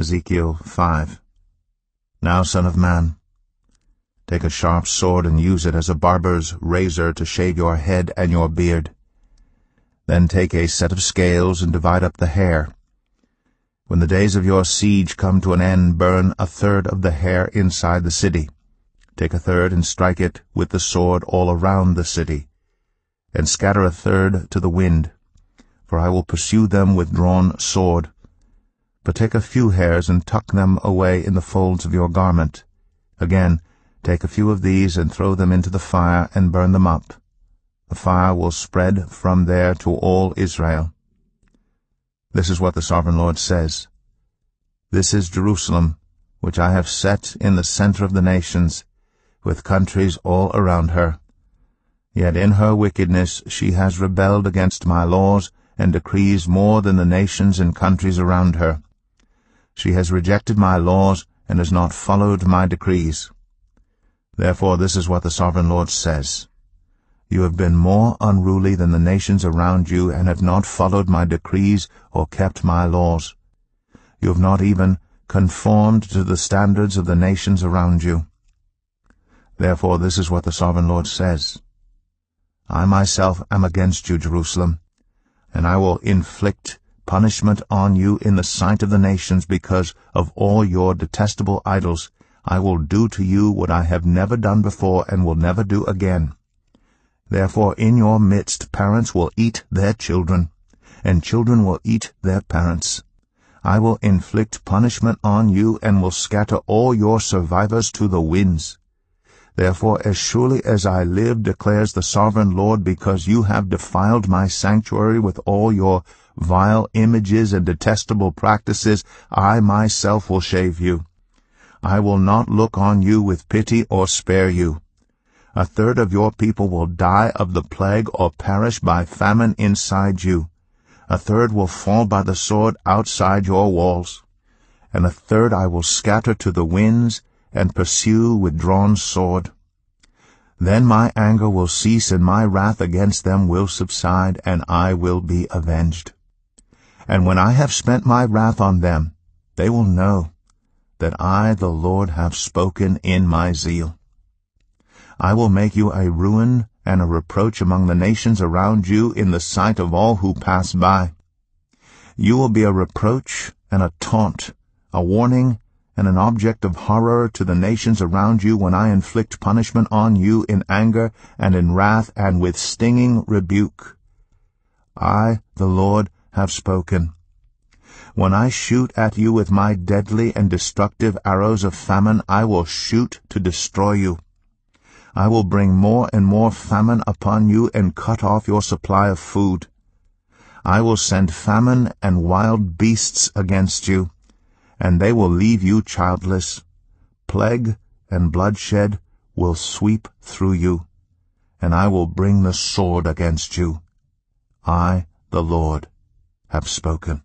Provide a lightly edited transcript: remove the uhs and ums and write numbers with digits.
Ezekiel 5. Now, son of man, take a sharp sword and use it as a barber's razor to shave your head and your beard. Then take a set of scales and divide up the hair. When the days of your siege come to an end, burn a third of the hair inside the city. Take a third and strike it with the sword all around the city, and scatter a third to the wind, for I will pursue them with drawn sword. But take a few hairs and tuck them away in the folds of your garment. Again, take a few of these and throw them into the fire and burn them up. The fire will spread from there to all Israel. This is what the Sovereign Lord says. This is Jerusalem, which I have set in the center of the nations, with countries all around her. Yet in her wickedness she has rebelled against my laws and decrees more than the nations and countries around her. She has rejected my laws and has not followed my decrees. Therefore this is what the Sovereign Lord says. You have been more unruly than the nations around you and have not followed my decrees or kept my laws. You have not even conformed to the standards of the nations around you. Therefore this is what the Sovereign Lord says. I myself am against you, Jerusalem, and I will inflict punishment on you in the sight of the nations because of all your detestable idols. I will do to you what I have never done before and will never do again. Therefore in your midst parents will eat their children, and children will eat their parents. I will inflict punishment on you and will scatter all your survivors to the winds. Therefore, as surely as I live, declares the Sovereign Lord, because you have defiled my sanctuary with all your vile images and detestable practices, I myself will shave you. I will not look on you with pity or spare you. A third of your people will die of the plague or perish by famine inside you. A third will fall by the sword outside your walls. And a third I will scatter to the winds and pursue with drawn sword. Then my anger will cease and my wrath against them will subside, and I will be avenged. And when I have spent my wrath on them, they will know that I, the Lord, have spoken in my zeal. I will make you a ruin and a reproach among the nations around you in the sight of all who pass by. You will be a reproach and a taunt, a warning and an object of horror to the nations around you when I inflict punishment on you in anger and in wrath and with stinging rebuke. I, the Lord, have spoken. When I shoot at you with my deadly and destructive arrows of famine, I will shoot to destroy you. I will bring more and more famine upon you and cut off your supply of food. I will send famine and wild beasts against you, and they will leave you childless. Plague and bloodshed will sweep through you, and I will bring the sword against you. I, the Lord, have spoken.